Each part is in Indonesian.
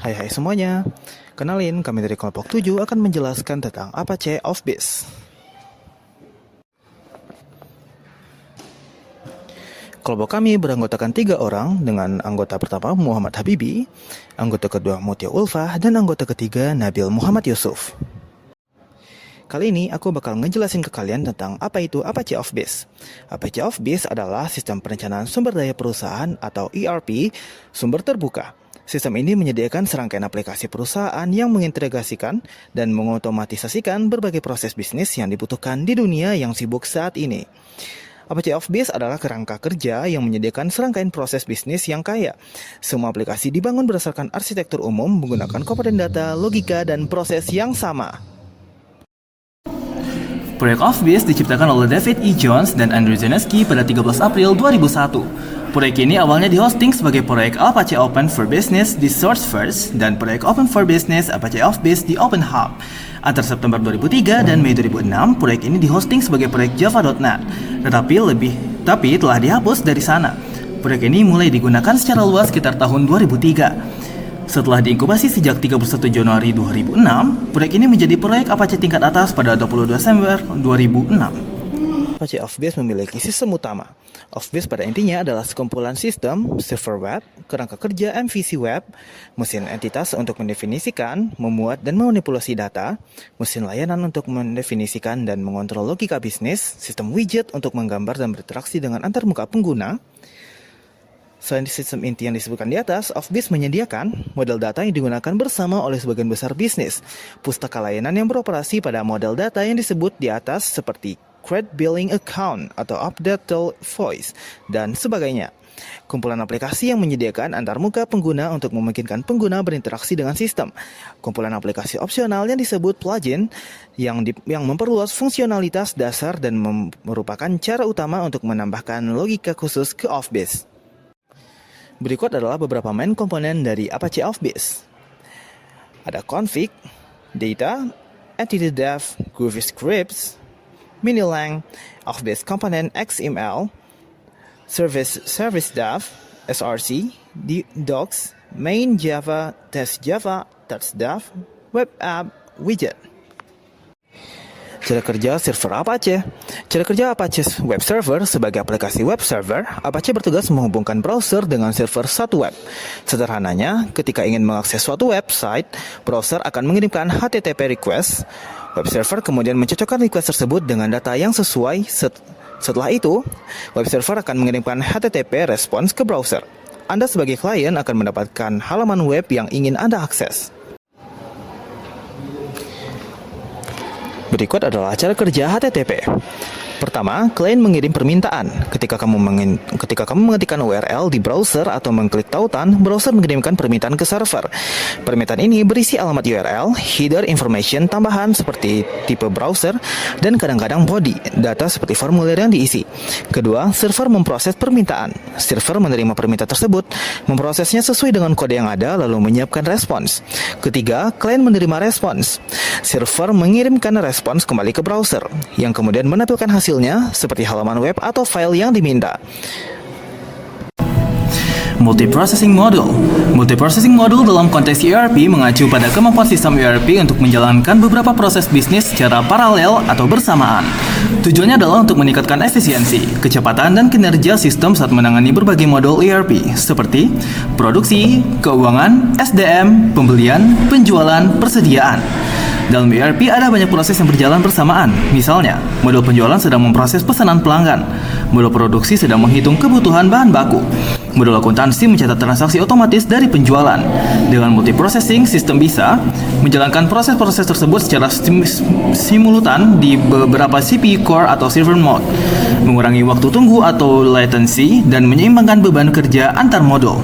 Hai semuanya. Kenalin, kami dari kelompok 7 akan menjelaskan tentang Apache Offbase. Kelompok kami beranggotakan 3 orang dengan anggota pertama Muhammad Habibi, anggota kedua Mutia Ulfah, dan anggota ketiga Nabil Muhammad Yusuf. Kali ini aku bakal ngejelasin ke kalian tentang apa itu Apache Offbase. Apache Offbase adalah sistem perencanaan sumber daya perusahaan atau ERP sumber terbuka. Sistem ini menyediakan serangkaian aplikasi perusahaan yang mengintegrasikan dan mengotomatisasikan berbagai proses bisnis yang dibutuhkan di dunia yang sibuk saat ini. Apache Offbase adalah kerangka kerja yang menyediakan serangkaian proses bisnis yang kaya. Semua aplikasi dibangun berdasarkan arsitektur umum menggunakan komponen data, logika, dan proses yang sama. Proyek Offbase diciptakan oleh David E. Jones dan Andrew Zeneski pada 13 April 2001. Proyek ini awalnya dihosting sebagai proyek Apache Open for Business di SourceFirst dan proyek Open for Business Apache Offbase di Open Hub. Antara September 2003 dan Mei 2006, proyek ini dihosting sebagai proyek Java.net, tapi telah dihapus dari sana. Proyek ini mulai digunakan secara luas sekitar tahun 2003. Setelah diinkubasi sejak 31 Januari 2006, proyek ini menjadi proyek Apache tingkat atas pada 22 Desember 2006. Apache Offbase memiliki sistem utama. Offbase pada intinya adalah sekumpulan sistem, server web, kerangka kerja MVC web, mesin entitas untuk mendefinisikan, memuat dan memanipulasi data, mesin layanan untuk mendefinisikan dan mengontrol logika bisnis, sistem widget untuk menggambar dan berinteraksi dengan antarmuka pengguna. Selain sistem inti yang disebutkan di atas, Offbase menyediakan model data yang digunakan bersama oleh sebagian besar bisnis, pustaka layanan yang beroperasi pada model data yang disebut di atas seperti Create Billing Account atau Update Tool Voice, dan sebagainya. Kumpulan aplikasi yang menyediakan antarmuka pengguna untuk memungkinkan pengguna berinteraksi dengan sistem. Kumpulan aplikasi opsional yang disebut plugin yang memperluas fungsionalitas dasar dan merupakan cara utama untuk menambahkan logika khusus ke Offbase. Berikut adalah beberapa main komponen dari Apache Offbase. Ada config, data, entity dev, Groovy scripts, Minilang, Offbase component XML, service dev, SRC, docs, main Java, test Java, touch dev, web app, widget. Cara kerja server Apache. Cara kerja Apache Web Server sebagai aplikasi web server, Apache bertugas menghubungkan browser dengan server satu web. Sederhananya, ketika ingin mengakses suatu website, browser akan mengirimkan HTTP request. Web server kemudian mencocokkan request tersebut dengan data yang sesuai. Setelah itu, web server akan mengirimkan HTTP response ke browser. Anda sebagai klien akan mendapatkan halaman web yang ingin Anda akses. Berikut adalah cara kerja HTTP. Pertama, klien mengirim permintaan. Ketika kamu mengetikkan URL di browser atau mengklik tautan, browser mengirimkan permintaan ke server. Permintaan ini berisi alamat URL, header information tambahan seperti tipe browser, dan kadang-kadang body, data seperti formulir yang diisi. Kedua, server memproses permintaan. Server menerima permintaan tersebut, memprosesnya sesuai dengan kode yang ada, lalu menyiapkan respons. Ketiga, klien menerima respons. Server mengirimkan respons kembali ke browser, yang kemudian menampilkan hasilnya seperti halaman web atau file yang diminta. Multiprocessing Model. Multiprocessing Model dalam konteks ERP mengacu pada kemampuan sistem ERP untuk menjalankan beberapa proses bisnis secara paralel atau bersamaan. Tujuannya adalah untuk meningkatkan efisiensi, kecepatan, dan kinerja sistem saat menangani berbagai modul ERP seperti produksi, keuangan, SDM, pembelian, penjualan, persediaan. Dalam ERP ada banyak proses yang berjalan bersamaan. Misalnya, modul penjualan sedang memproses pesanan pelanggan, modul produksi sedang menghitung kebutuhan bahan baku, modul akuntansi mencatat transaksi otomatis dari penjualan. Dengan multiprocessing, sistem bisa menjalankan proses-proses tersebut secara simultan di beberapa CPU core atau server mode, mengurangi waktu tunggu atau latency, dan menyeimbangkan beban kerja antar modul.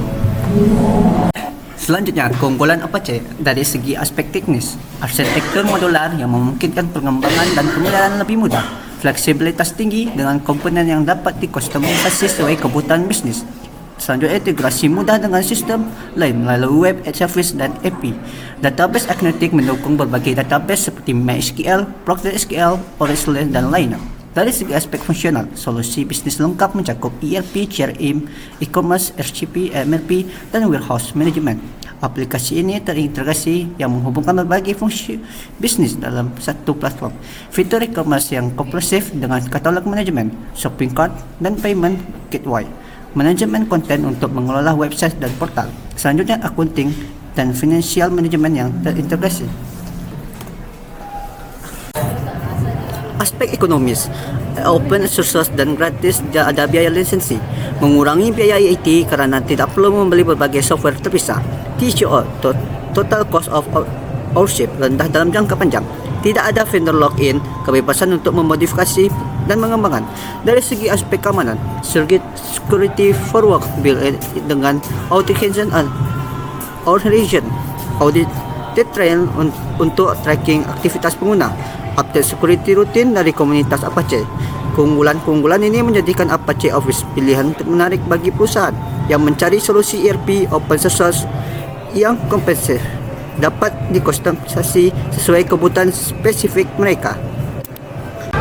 Selanjutnya, keunggulan Apache dari segi aspek teknis. Arsitektur modular yang memungkinkan pengembangan dan pemeliharaan lebih mudah. Fleksibilitas tinggi dengan komponen yang dapat dikustomisasi sesuai kebutuhan bisnis. Selanjutnya, integrasi mudah dengan sistem lain melalui web service dan API. Database Agnostic mendukung berbagai database seperti MySQL, PostgreSQL, Oracle, dan lainnya. Dari segi aspek fungsional, solusi bisnis lengkap mencakup ERP, CRM, e-commerce, RCP, MRP, dan warehouse management. Aplikasi ini terintegrasi yang menghubungkan berbagai fungsi bisnis dalam satu platform. Fitur e-commerce yang komprehensif dengan katalog manajemen, shopping cart, dan payment gateway. Manajemen konten untuk mengelola website dan portal. Selanjutnya, accounting dan financial management yang terintegrasi. Aspek ekonomis, open source dan gratis ada biaya lisensi, mengurangi biaya IT kerana tidak perlu membeli berbagai software terpisah. TCO, total cost of ownership, rendah dalam jangka panjang. Tidak ada vendor login, kebebasan untuk memodifikasi dan mengembangkan. Dari segi aspek keamanan, security for work built dengan authentication and authorization, audit trail untuk tracking aktivitas pengguna, update security rutin dari komunitas Apache. Keunggulan ini menjadikan Apache Office pilihan menarik bagi perusahaan yang mencari solusi ERP open source yang komprehensif, dapat dikustomisasi sesuai kebutuhan spesifik mereka.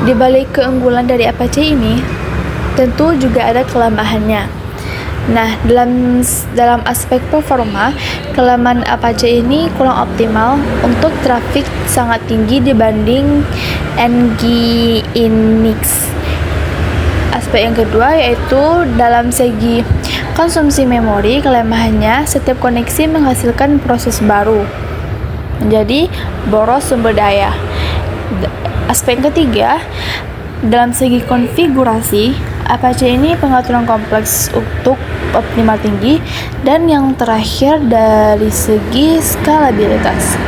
Di balik keunggulan dari Apache ini, tentu juga ada kelemahannya. Nah, dalam aspek performa, kelemahan Apache ini kurang optimal untuk traffic sangat tinggi dibanding Nginx. Aspek yang kedua yaitu dalam segi konsumsi memori, kelemahannya setiap koneksi menghasilkan proses baru, menjadi boros sumber daya. Aspek ketiga, dalam segi konfigurasi, Apache ini pengaturan kompleks untuk optimal tinggi, dan yang terakhir dari segi skalabilitas.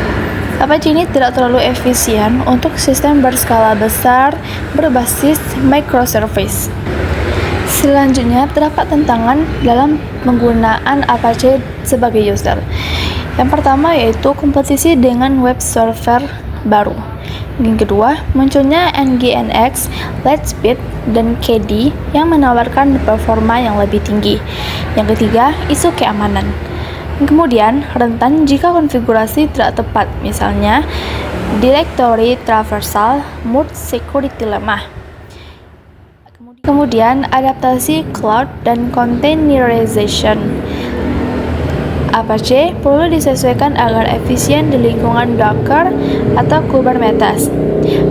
Apache ini tidak terlalu efisien untuk sistem berskala besar berbasis microservice. Selanjutnya, terdapat tantangan dalam penggunaan Apache sebagai user. Yang pertama yaitu kompetisi dengan web server baru. Yang kedua, munculnya Nginx, Lightspeed, dan KDE yang menawarkan performa yang lebih tinggi. Yang ketiga, isu keamanan. Kemudian, rentan jika konfigurasi tidak tepat, misalnya directory traversal, merge security lemah. Kemudian, adaptasi cloud dan containerization. Apache perlu disesuaikan agar efisien di lingkungan Docker atau Kubernetes.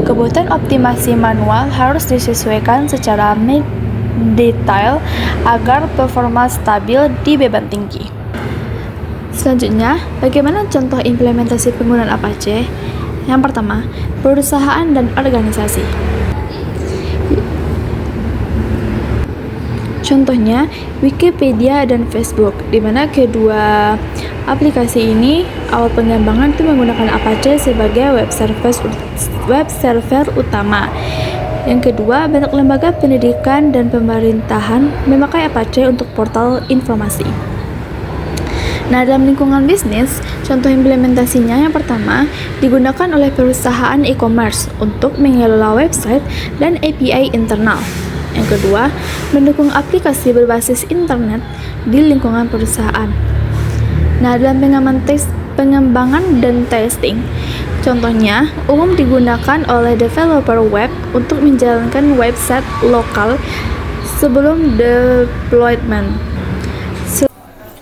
Kebutuhan optimasi manual harus disesuaikan secara detail agar performa stabil di beban tinggi. Selanjutnya, bagaimana contoh implementasi penggunaan Apache? Yang pertama, perusahaan dan organisasi. Contohnya, Wikipedia dan Facebook, di mana kedua aplikasi ini awal pengembangan itu menggunakan Apache sebagai web server utama. Yang kedua, banyak lembaga pendidikan dan pemerintahan memakai Apache untuk portal informasi. Nah, dalam lingkungan bisnis, contoh implementasinya yang pertama, digunakan oleh perusahaan e-commerce untuk mengelola website dan API internal. Yang kedua, mendukung aplikasi berbasis internet di lingkungan perusahaan. Nah, dalam pengembangan dan testing, contohnya umum digunakan oleh developer web untuk menjalankan website lokal sebelum deployment.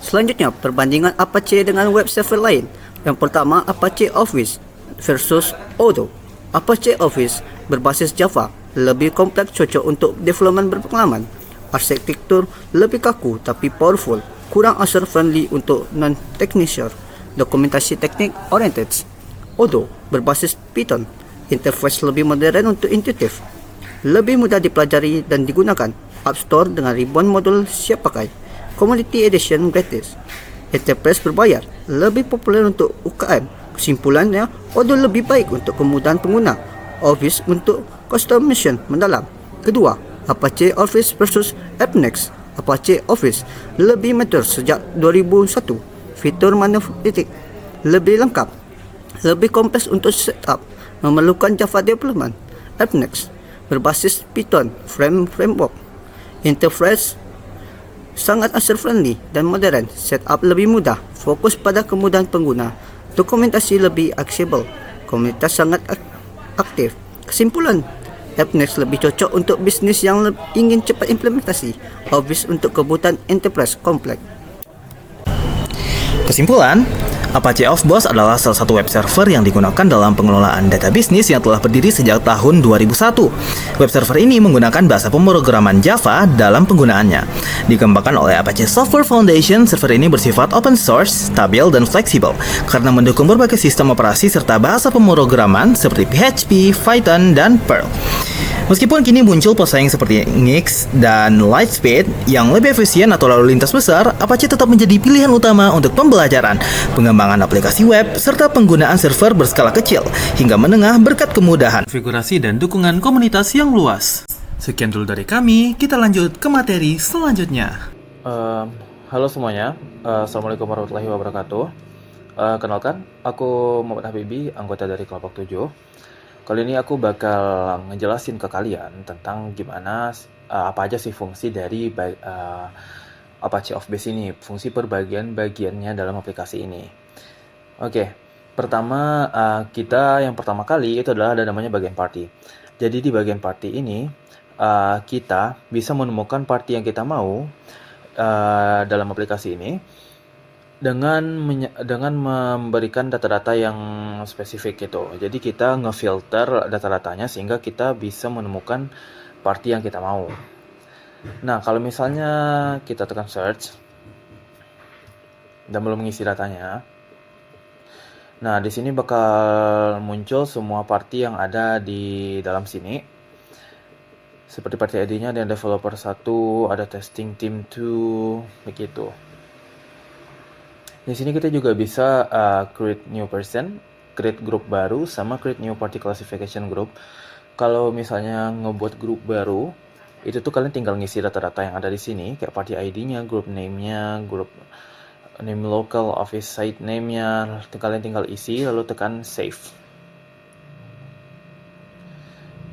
Selanjutnya, perbandingan Apache dengan web server lain. Yang pertama, Apache Office versus Odoo. Apache Office berbasis Java, lebih kompleks, cocok untuk development berpengalaman. Arsitektur lebih kaku tapi powerful, kurang user friendly untuk non-technician. Dokumentasi teknik oriented. Odoo berbasis Python, interface lebih modern untuk intuitif, lebih mudah dipelajari dan digunakan. App Store dengan ribuan modul siap pakai. Community Edition gratis. Enterprise berbayar, lebih populer untuk UKM. Kesimpulannya, Odoo lebih baik untuk kemudahan pengguna. Office untuk customization mendalam. Kedua, Apache Office versus AppNext. Apache Office lebih mature sejak 2001. Fitur monolitik lebih lengkap, lebih kompleks untuk setup, memerlukan Java development. AppNext berbasis Python framework. Interface sangat user friendly dan modern, setup lebih mudah, fokus pada kemudahan pengguna, dokumentasi lebih aksesibel, komunitas sangat aktif. Kesimpulan, AppNext lebih cocok untuk bisnis yang ingin cepat implementasi, Office untuk kebutuhan enterprise kompleks. Kesimpulan, Apache Offboss adalah salah satu web server yang digunakan dalam pengelolaan data bisnis yang telah berdiri sejak tahun 2001. Web server ini menggunakan bahasa pemrograman Java dalam penggunaannya. Dikembangkan oleh Apache Software Foundation, server ini bersifat open source, stabil, dan fleksibel karena mendukung berbagai sistem operasi serta bahasa pemrograman seperti PHP, Python, dan Perl. Meskipun kini muncul pesaing seperti Nginx dan Lightspeed yang lebih efisien atau lalu lintas besar, Apache tetap menjadi pilihan utama untuk pembelajaran, pengembangan aplikasi web, serta penggunaan server berskala kecil hingga menengah berkat kemudahan konfigurasi dan dukungan komunitas yang luas. Sekian dulu dari kami, kita lanjut ke materi selanjutnya. Halo semuanya, Assalamualaikum warahmatullahi wabarakatuh. Kenalkan, aku Muhammad Habibi, anggota dari kelompok 7. Kali ini aku bakal ngejelasin ke kalian tentang gimana apa aja sih fungsi dari Apache Offbase ini, fungsi bagiannya dalam aplikasi ini. Oke, pertama yang pertama kali itu adalah ada namanya bagian party. Jadi di bagian party ini kita bisa menemukan party yang kita mau dalam aplikasi ini dengan memberikan data-data yang spesifik gitu. Jadi kita ngefilter data-datanya sehingga kita bisa menemukan party yang kita mau. Nah, kalau misalnya kita tekan search dan belum mengisi datanya, nah di sini bakal muncul semua party yang ada di dalam sini. Seperti party ID-nya ada developer 1, ada testing team 2, begitu. Di sini kita juga bisa create new person, create group baru, sama create new party classification group. Kalau misalnya ngebuat grup baru, itu tuh kalian tinggal ngisi data-data yang ada di sini, kayak party ID-nya, group name-nya, group name local, office site name-nya, kalian tinggal isi lalu tekan save.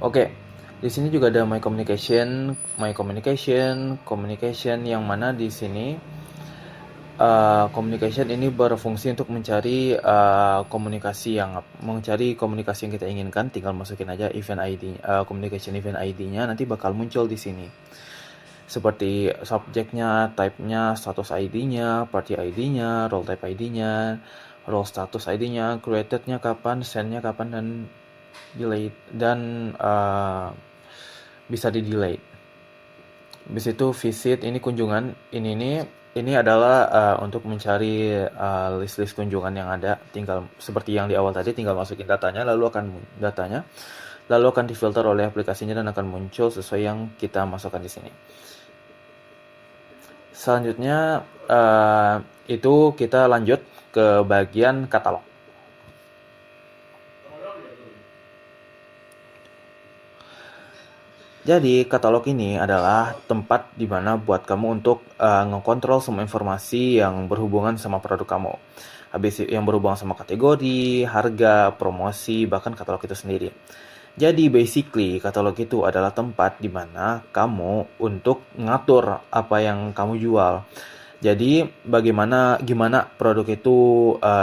Oke, di sini juga ada my communication yang mana di sini communication ini berfungsi untuk mencari komunikasi yang kita inginkan. Tinggal masukin aja event ID, communication event ID-nya, nanti bakal muncul di sini. Seperti subjeknya, type-nya, status ID-nya, party ID-nya, role type ID-nya, role status ID-nya, created-nya kapan, send-nya kapan, dan delete, dan bisa di-delete. Habis itu visit, ini kunjungan, ini adalah untuk mencari list-list kunjungan yang ada. Tinggal seperti yang di awal tadi, tinggal masukin datanya, lalu akan difilter oleh aplikasinya dan akan muncul sesuai yang kita masukkan di sini. Selanjutnya itu kita lanjut ke bagian katalog. Jadi katalog ini adalah tempat di mana buat kamu untuk ngekontrol semua informasi yang berhubungan sama produk kamu. Habis yang berhubungan sama kategori, harga, promosi, bahkan katalog itu sendiri. Jadi basically katalog itu adalah tempat di mana kamu untuk ngatur apa yang kamu jual. Jadi gimana produk itu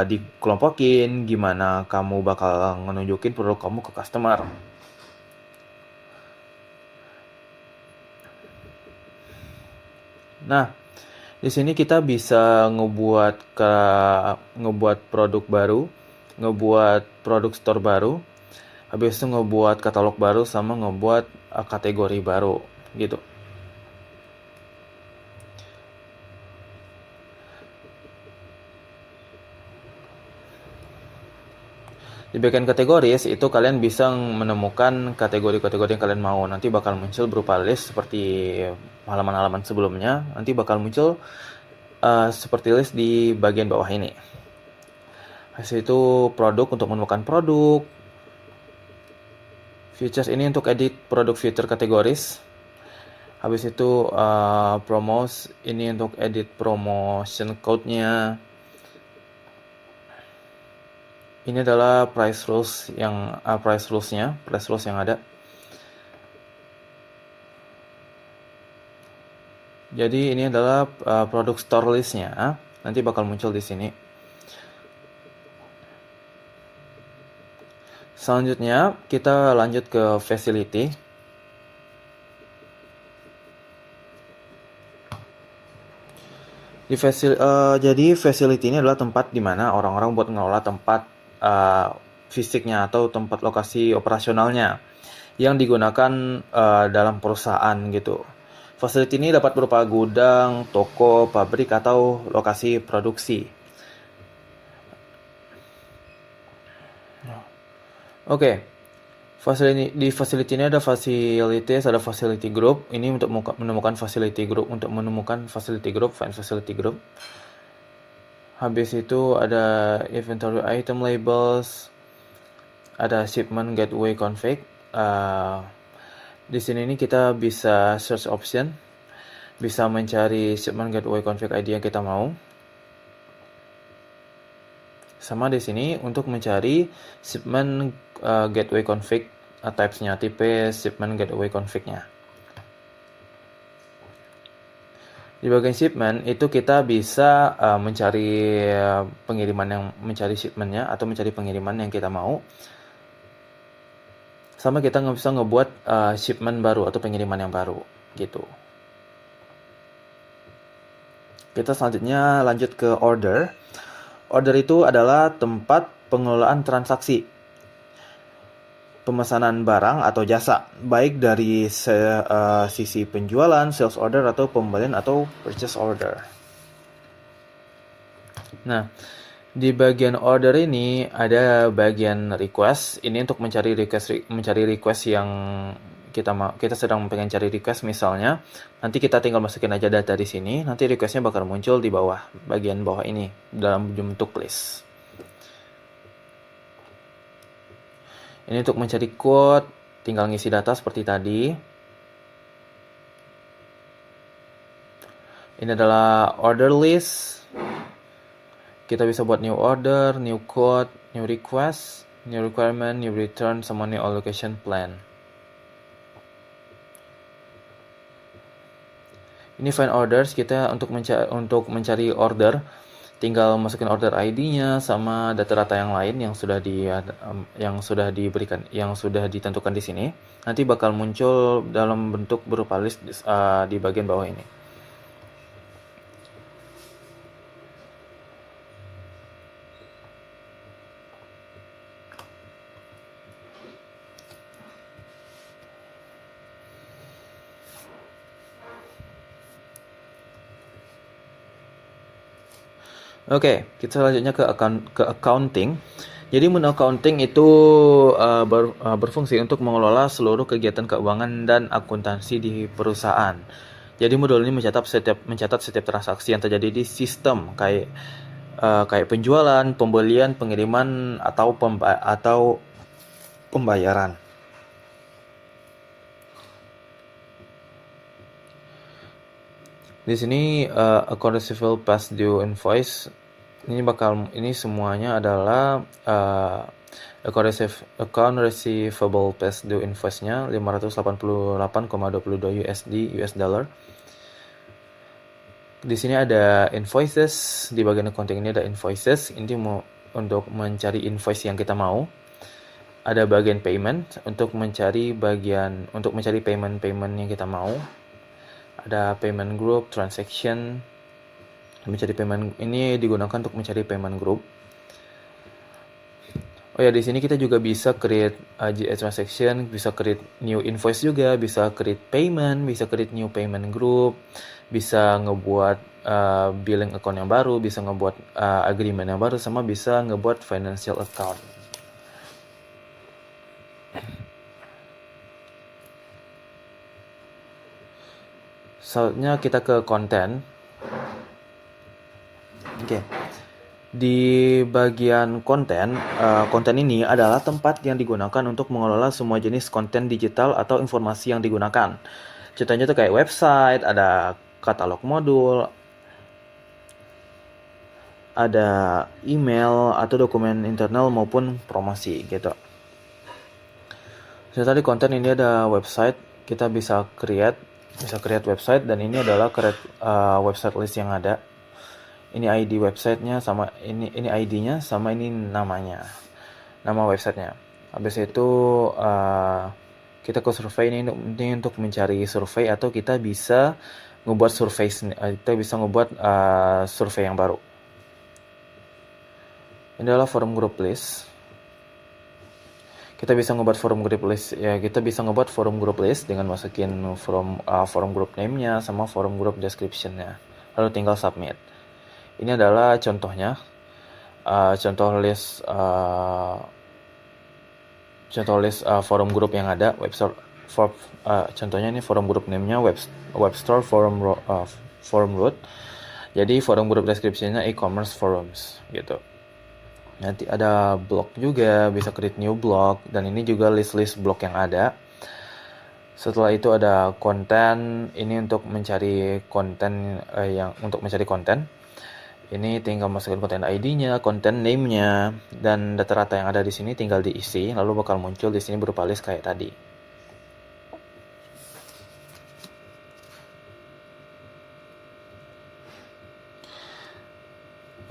dikelompokin, gimana kamu bakal nunjukin produk kamu ke customer. Nah, di sini kita bisa ngebuat produk baru, ngebuat produk store baru, habis itu ngebuat katalog baru sama ngebuat kategori baru gitu. Di bagian kategoris itu kalian bisa menemukan kategori-kategori yang kalian mau. Nanti bakal muncul berupa list seperti halaman-halaman sebelumnya. Nanti bakal muncul seperti list di bagian bawah ini. Habis itu produk untuk menemukan produk. Features ini untuk edit produk feature kategoris. Habis itu promos ini untuk edit promotion code-nya. Ini adalah price rules yang ada. Jadi ini adalah produk store list-nya. Nanti bakal muncul di sini. Selanjutnya kita lanjut ke facility. Jadi facility ini adalah tempat di mana orang-orang buat ngelola tempat fisiknya atau tempat lokasi operasionalnya yang digunakan dalam perusahaan gitu. Facility ini dapat berupa gudang, toko, pabrik, atau lokasi produksi. Oke, di facility ini ada facilities, ada facility group. Ini untuk menemukan facility group, find facility group. Habis itu ada inventory item labels, ada shipment gateway config. Di sini ini kita bisa search option, bisa mencari shipment gateway config ID yang kita mau. Sama di sini untuk mencari shipment gateway config types-nya, tipe shipment gateway config-nya. Di bagian shipment itu kita bisa mencari shipment-nya atau mencari pengiriman yang kita mau. Sama kita nggak bisa ngebuat shipment baru atau pengiriman yang baru gitu. Kita selanjutnya lanjut ke order. Order itu adalah tempat pengelolaan transaksi pemesanan barang atau jasa, baik dari sisi penjualan, sales order, atau pembelian atau purchase order. Nah, di bagian order ini ada bagian request. Ini untuk mencari request yang kita sedang pengen cari request misalnya. Nanti kita tinggal masukin aja data di sini. Nanti requestnya bakal muncul di bagian bawah ini dalam bentuk list. Ini untuk mencari quote, tinggal ngisi data seperti tadi. Ini adalah order list. Kita bisa buat new order, new quote, new request, new requirement, new return, sama new allocation plan. Ini find orders, kita untuk mencari order, tinggal masukin order ID-nya sama data-data yang lain yang sudah ditentukan di sini. Nanti bakal muncul dalam bentuk berupa list di bagian bawah ini. Oke, kita selanjutnya ke accounting. Jadi menu accounting itu berfungsi untuk mengelola seluruh kegiatan keuangan dan akuntansi di perusahaan. Jadi modul ini mencatat setiap transaksi yang terjadi di sistem kayak penjualan, pembelian, pengiriman atau pembayaran. Di sini account receivable past due invoice ini semuanya adalah account receivable past due invoice-nya 588,22 US dollar. Di sini ada invoices, di bagian accounting ini ada invoices. Ini untuk mencari invoice yang kita mau. Ada bagian payment untuk mencari payment yang kita mau. Ada payment group, transaction. Mencari payment ini digunakan untuk mencari payment group. Oh ya, di sini kita juga bisa create transaction, bisa create new invoice juga, bisa create payment, bisa create new payment group, bisa ngebuat billing account yang baru, bisa ngebuat agreement yang baru, sama bisa ngebuat financial account. Selanjutnya kita ke konten. Oke. Di bagian konten ini adalah tempat yang digunakan untuk mengelola semua jenis konten digital atau informasi yang digunakan. Contohnya itu kayak website, ada katalog modul, ada email atau dokumen internal maupun promosi gitu. Jadi tadi konten ini ada website, kita bisa create website, dan ini adalah website list yang ada. Ini ID websitenya, sama ini ID-nya, sama ini nama websitenya. Habis itu kita ke survei ini untuk mencari survei, atau kita bisa ngebuat survei, kita bisa ngebuat survei yang baru. Ini adalah forum group list. Kita bisa ngebuat forum group list ya, kita bisa ngebuat forum group list dengan masukin forum group name-nya sama forum group description-nya. Lalu tinggal submit. Ini adalah contohnya. Contoh list forum group yang ada webstore contohnya ini forum group name-nya webstore forum root. Jadi forum group description-nya e-commerce forums gitu. Nanti ada blog juga, bisa create new blog, dan ini juga list blog yang ada. Setelah itu ada konten, ini untuk mencari konten mencari konten. Ini tinggal masukkan konten ID-nya, konten name-nya, dan data-data yang ada di sini tinggal diisi, lalu bakal muncul di sini berupa list kayak tadi.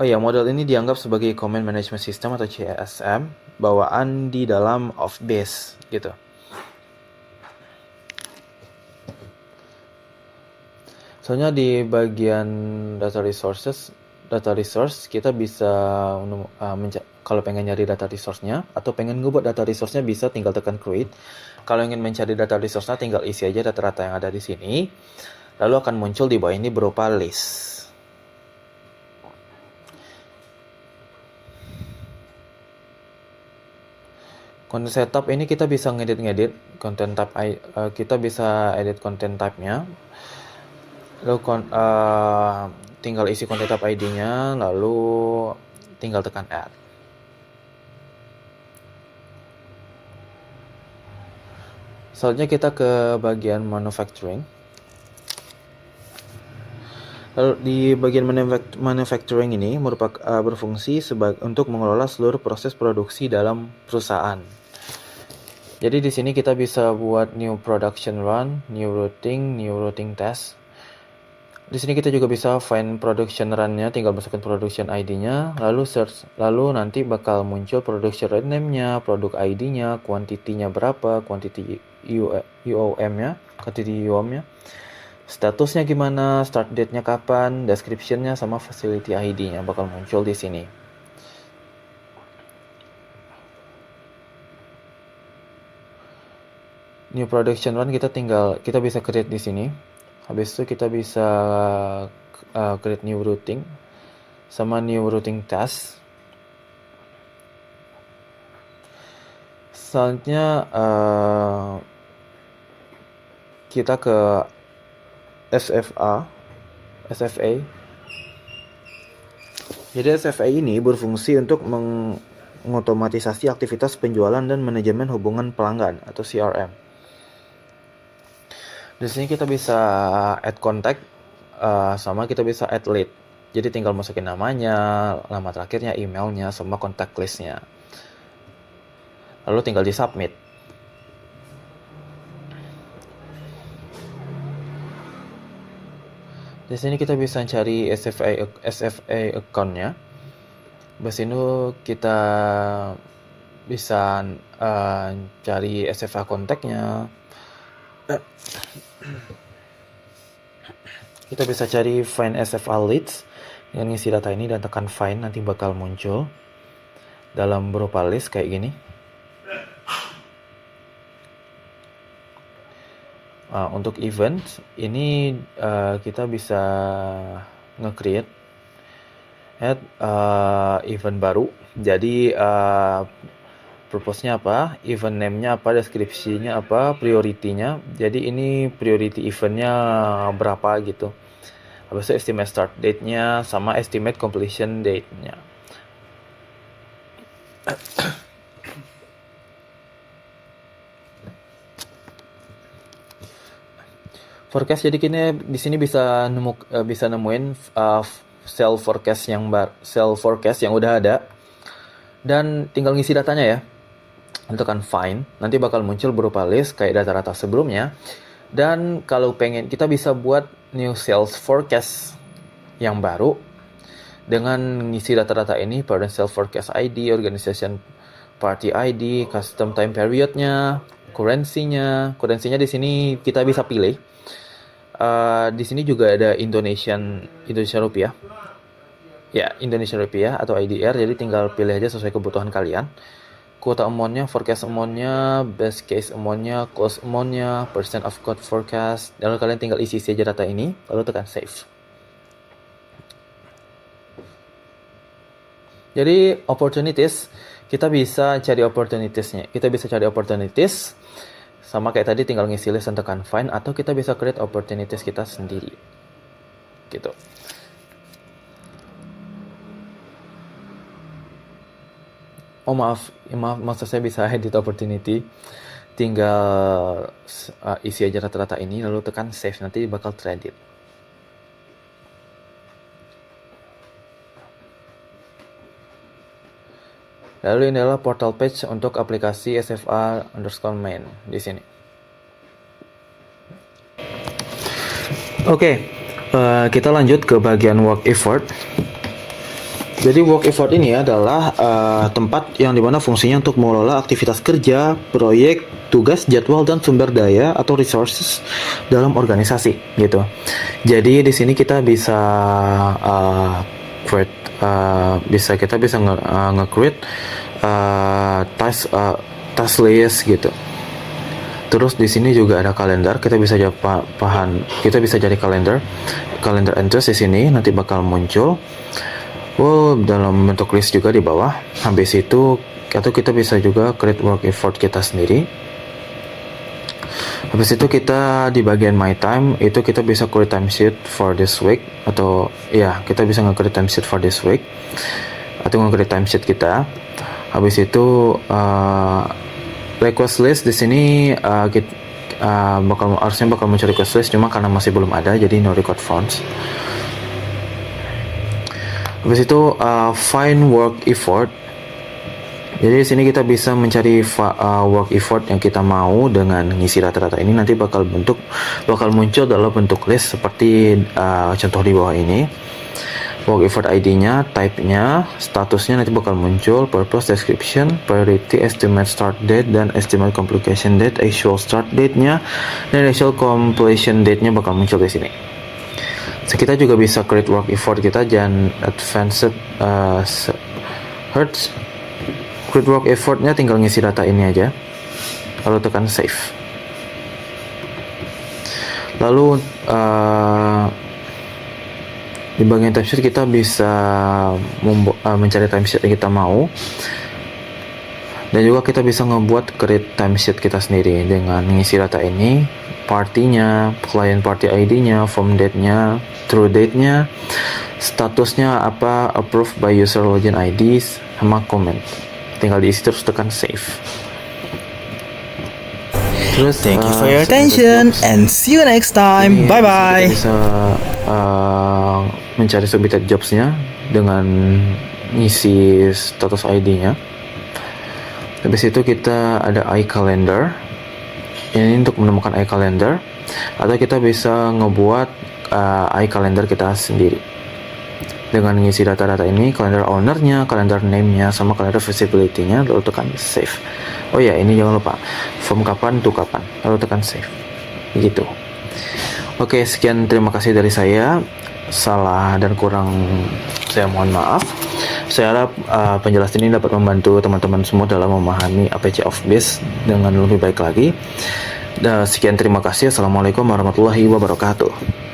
Oh ya, model ini dianggap sebagai Command Management System atau CSM bawaan di dalam Office gitu. Soalnya di bagian data resource kita bisa kalau pengen nyari data resource-nya atau pengen ngebuat data resource-nya bisa tinggal tekan create. Kalau ingin mencari data resource-nya tinggal isi aja data-data yang ada di sini. Lalu akan muncul di bawah ini berupa list. Content setup ini kita bisa ngedit content type, kita bisa edit content type-nya. Lalu tinggal isi content type ID-nya, lalu tinggal tekan add. Selanjutnya kita ke bagian manufacturing. Lalu di bagian manufacturing ini berfungsi untuk mengelola seluruh proses produksi dalam perusahaan. Jadi di sini kita bisa buat new production run, new routing test. Di sini kita juga bisa find production run-nya, tinggal masukkan production ID-nya, lalu search, lalu nanti bakal muncul production run name-nya, produk ID-nya, quantity-nya berapa, quantity UOM-nya, statusnya gimana, start date-nya kapan, description-nya sama facility ID-nya bakal muncul di sini. New production run kita bisa create di sini. Habis itu kita bisa create new routing sama new routing task. Selanjutnya kita ke SFA. Jadi SFA ini berfungsi untuk mengotomatisasi aktivitas penjualan dan manajemen hubungan pelanggan atau CRM. Di sini kita bisa add contact sama kita bisa add lead. Jadi tinggal masukin namanya, nama terakhirnya, emailnya, sama contact listnya. Lalu tinggal di submit. Di sini kita bisa cari SFA account-nya. Di sini kita bisa cari SFA kontaknya. Kita bisa cari find SFA leads dengan ngisi data ini dan tekan find, nanti bakal muncul dalam berupa list kayak gini. Untuk event ini kita bisa nge-create event baru. Jadi purpose-nya apa, event name-nya apa, deskripsinya apa, priority-nya. Jadi ini priority event-nya berapa gitu. Habis itu estimate start date-nya sama estimate completion date-nya. Forecast, jadi di sini bisa nemuin sell forecast yang udah ada dan tinggal ngisi datanya ya. Tekan find, nanti bakal muncul berupa list kayak data-data sebelumnya. Dan kalau pengen, kita bisa buat new sales forecast yang baru dengan ngisi data-data ini, parent sales forecast ID, organization party ID, custom time period-nya, currency-nya di sini kita bisa pilih. Di sini juga ada Indonesia rupiah. Ya, Indonesia rupiah atau IDR, jadi tinggal pilih aja sesuai kebutuhan kalian. Quota amount-nya, forecast amount-nya, best case amount-nya, cost amount-nya, percent of quote forecast. Lalu kalian tinggal isi aja data ini, lalu tekan save. Jadi opportunities, kita bisa cari opportunities-nya. Kita bisa cari opportunities, sama kayak tadi tinggal ngisi list dan tekan find, atau kita bisa create opportunities kita sendiri. Gitu. Oh maaf, maksud saya bisa edit opportunity. Tinggal isi aja rata-rata ini, lalu tekan save, nanti bakal teredit. Lalu ini adalah portal page untuk aplikasi SFA_main di sini. Oke, kita lanjut ke bagian work effort. Jadi work effort ini adalah tempat yang dimana fungsinya untuk mengelola aktivitas kerja, proyek, tugas, jadwal, dan sumber daya atau resources dalam organisasi gitu. Jadi di sini kita bisa kita bisa nge-create task list gitu. Terus di sini juga ada kalender, kita bisa kita bisa jadi calendar entries di sini nanti bakal muncul. Dalam bentuk list juga di bawah. Habis itu atau kita bisa juga create work effort kita sendiri. Habis itu kita di bagian my time itu kita bisa create timesheet for this week, atau ya kita bisa nge-create timesheet for this week atau nge-create timesheet kita. Habis itu request list di sini harusnya bakal muncul request list, cuma karena masih belum ada jadi no record found. Habis itu find work effort. Jadi di sini kita bisa mencari work effort yang kita mau dengan ngisi rata-rata ini, nanti bakal muncul dalam bentuk list seperti contoh di bawah ini. Work effort ID-nya, type-nya, statusnya nanti bakal muncul, purpose, description, priority, estimate start date, dan estimate completion date, actual start date-nya, dan actual completion date-nya bakal muncul di sini. So, kita juga bisa create work effort kita dan advanced hertz. Create work effort-nya tinggal ngisi data ini aja, lalu tekan save. Lalu di bagian timesheet kita bisa mencari timesheet yang kita mau, dan juga kita bisa ngebuat create timesheet kita sendiri dengan mengisi data ini, partinya, client party ID-nya, form date-nya, true date-nya, statusnya apa, approved by user login ID, sama comment. Tinggal diisi terus tekan save. Terus Thank you for your attention and see you next time. Bye bye. Kita bisa mencari submitted jobs-nya dengan ngisi status ID-nya. Habis itu kita ada iCalendar. Ini untuk menemukan iCalendar, atau kita bisa ngebuat iCalendar kita sendiri dengan ngisi data-data ini, kalender ownernya, kalender name-nya, sama kalender visibility-nya, lalu tekan save. Oh ya, ini jangan lupa from kapan to kapan, lalu tekan save. Gitu. Oke, sekian, terima kasih dari saya. Salah dan kurang saya mohon maaf. Saya harap penjelasan ini dapat membantu teman-teman semua dalam memahami APC Office dengan lebih baik lagi. Dan sekian, terima kasih. Assalamualaikum warahmatullahi wabarakatuh.